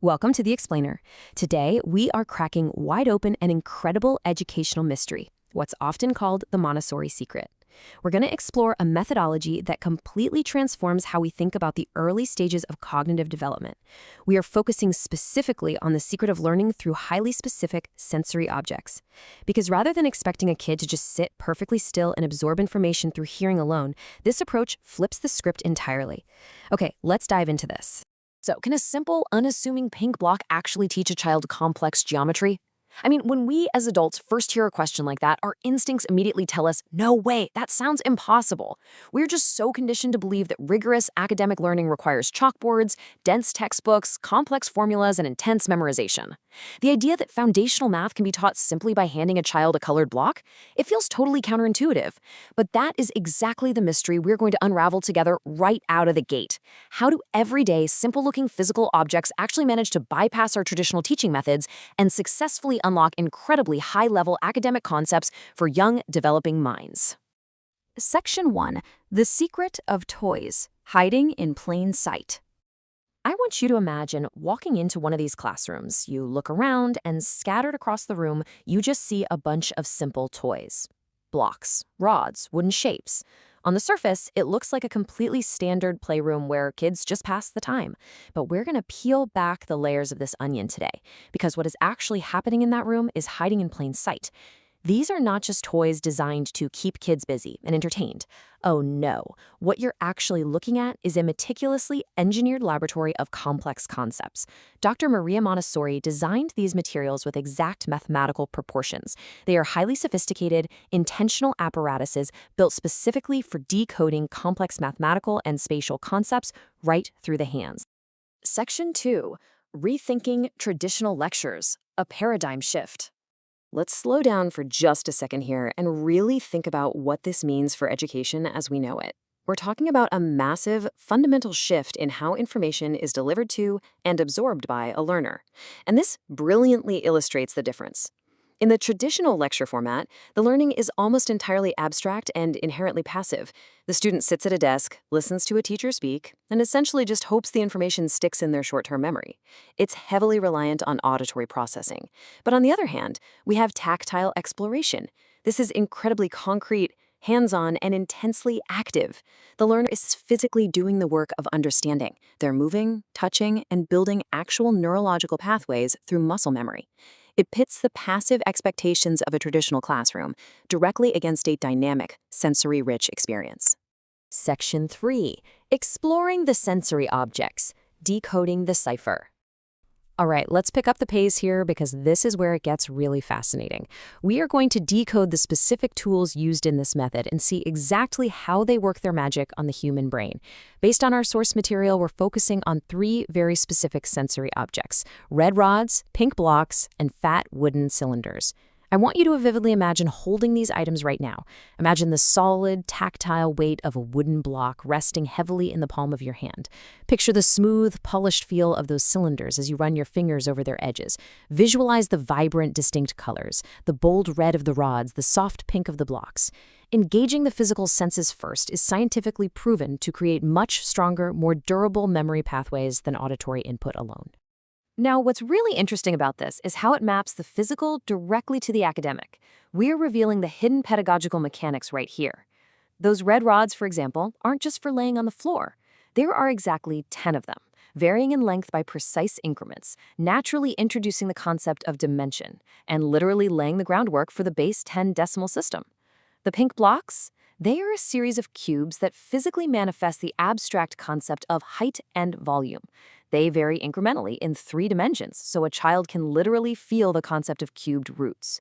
Welcome to The Explainer. Today, we are cracking wide open an incredible educational mystery, what's often called the Montessori secret. We're going to explore a methodology that completely transforms how we think about the early stages of cognitive development. We are focusing specifically on the secret of learning through highly specific sensory objects. Because rather than expecting a kid to just sit perfectly still and absorb information through hearing alone, this approach flips the script entirely. Okay, let's dive into this. So, can a simple, unassuming pink block actually teach a child complex geometry? I mean, when we as adults first hear a question like that, our instincts immediately tell us, no way, that sounds impossible. We're just so conditioned to believe that rigorous academic learning requires chalkboards, dense textbooks, complex formulas, and intense memorization. The idea that foundational math can be taught simply by handing a child a colored block, it feels totally counterintuitive. But that is exactly the mystery we're going to unravel together right out of the gate. How do everyday, simple-looking physical objects actually manage to bypass our traditional teaching methods and successfully unlock incredibly high-level academic concepts for young, developing minds? Section 1. The Secret of Toys, Hiding in Plain Sight. I want you to imagine walking into one of these classrooms. You look around, and scattered across the room, you just see a bunch of simple toys. Blocks, rods, wooden shapes. On the surface, it looks like a completely standard playroom where kids just pass the time. But we're going to peel back the layers of this onion today, because what is actually happening in that room is hiding in plain sight. These are not just toys designed to keep kids busy and entertained. Oh no, what you're actually looking at is a meticulously engineered laboratory of complex concepts. Dr. Maria Montessori designed these materials with exact mathematical proportions. They are highly sophisticated, intentional apparatuses built specifically for decoding complex mathematical and spatial concepts right through the hands. Section 2. Rethinking Traditional Lectures, a Paradigm Shift. Let's slow down for just a second here and really think about what this means for education as we know it. We're talking about a massive, fundamental shift in how information is delivered to and absorbed by a learner. And this brilliantly illustrates the difference. In the traditional lecture format, the learning is almost entirely abstract and inherently passive. The student sits at a desk, listens to a teacher speak, and essentially just hopes the information sticks in their short-term memory. It's heavily reliant on auditory processing. But on the other hand, we have tactile exploration. This is incredibly concrete, hands-on, and intensely active. The learner is physically doing the work of understanding. They're moving, touching, and building actual neurological pathways through muscle memory. It pits the passive expectations of a traditional classroom directly against a dynamic, sensory-rich experience. Section 3. Exploring the sensory objects, decoding the cipher. All right, let's pick up the pace here because this is where it gets really fascinating. We are going to decode the specific tools used in this method and see exactly how they work their magic on the human brain. Based on our source material, we're focusing on 3 very specific sensory objects: red rods, pink blocks, and fat wooden cylinders. I want you to vividly imagine holding these items right now. Imagine the solid, tactile weight of a wooden block resting heavily in the palm of your hand. Picture the smooth, polished feel of those cylinders as you run your fingers over their edges. Visualize the vibrant, distinct colors, the bold red of the rods, the soft pink of the blocks. Engaging the physical senses first is scientifically proven to create much stronger, more durable memory pathways than auditory input alone. Now, what's really interesting about this is how it maps the physical directly to the academic. We're revealing the hidden pedagogical mechanics right here. Those red rods, for example, aren't just for laying on the floor. There are exactly 10 of them, varying in length by precise increments, naturally introducing the concept of dimension, and literally laying the groundwork for the base 10 decimal system. The pink blocks? They are a series of cubes that physically manifest the abstract concept of height and volume. They vary incrementally in 3 dimensions, so a child can literally feel the concept of cubed roots.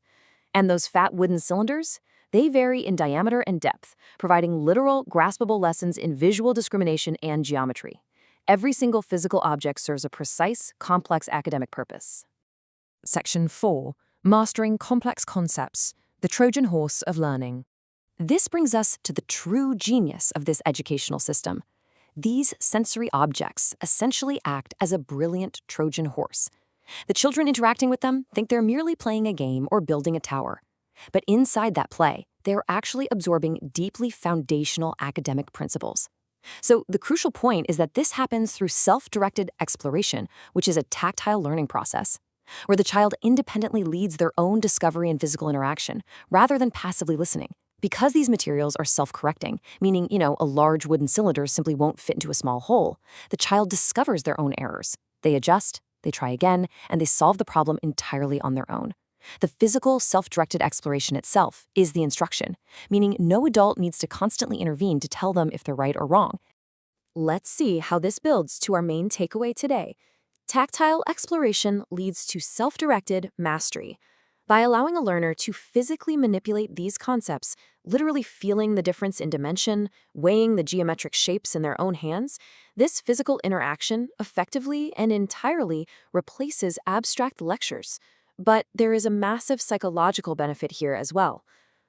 And those fat wooden cylinders? They vary in diameter and depth, providing literal, graspable lessons in visual discrimination and geometry. Every single physical object serves a precise, complex academic purpose. Section 4. Mastering Complex Concepts, the Trojan Horse of Learning. This brings us to the true genius of this educational system. These sensory objects essentially act as a brilliant Trojan horse. The children interacting with them think they're merely playing a game or building a tower. But inside that play, they're actually absorbing deeply foundational academic principles. So the crucial point is that this happens through self-directed exploration, which is a tactile learning process, where the child independently leads their own discovery and physical interaction, rather than passively listening. Because these materials are self-correcting, meaning, a large wooden cylinder simply won't fit into a small hole, the child discovers their own errors. They adjust, they try again, and they solve the problem entirely on their own. The physical, self-directed exploration itself is the instruction, meaning no adult needs to constantly intervene to tell them if they're right or wrong. Let's see how this builds to our main takeaway today. Tactile exploration leads to self-directed mastery. By allowing a learner to physically manipulate these concepts, literally feeling the difference in dimension, weighing the geometric shapes in their own hands, this physical interaction effectively and entirely replaces abstract lectures. But there is a massive psychological benefit here as well.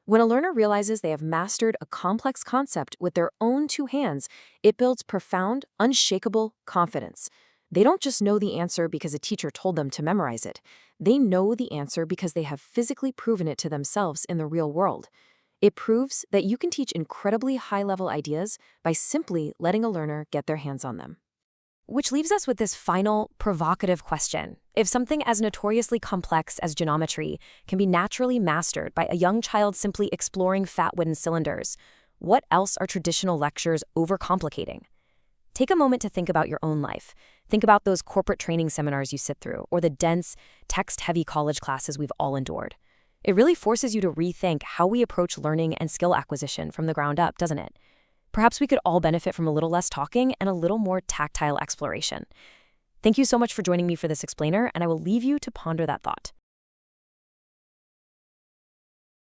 When a learner realizes they have mastered a complex concept with their own two hands, it builds profound, unshakable confidence. They don't just know the answer because a teacher told them to memorize it. They know the answer because they have physically proven it to themselves in the real world. It proves that you can teach incredibly high-level ideas by simply letting a learner get their hands on them. Which leaves us with this final, provocative question. If something as notoriously complex as geometry can be naturally mastered by a young child simply exploring fat wooden cylinders, what else are traditional lectures overcomplicating? Take a moment to think about your own life. Think about those corporate training seminars you sit through, or the dense, text-heavy college classes we've all endured. It really forces you to rethink how we approach learning and skill acquisition from the ground up, doesn't it? Perhaps we could all benefit from a little less talking and a little more tactile exploration. Thank you so much for joining me for this explainer, and I will leave you to ponder that thought.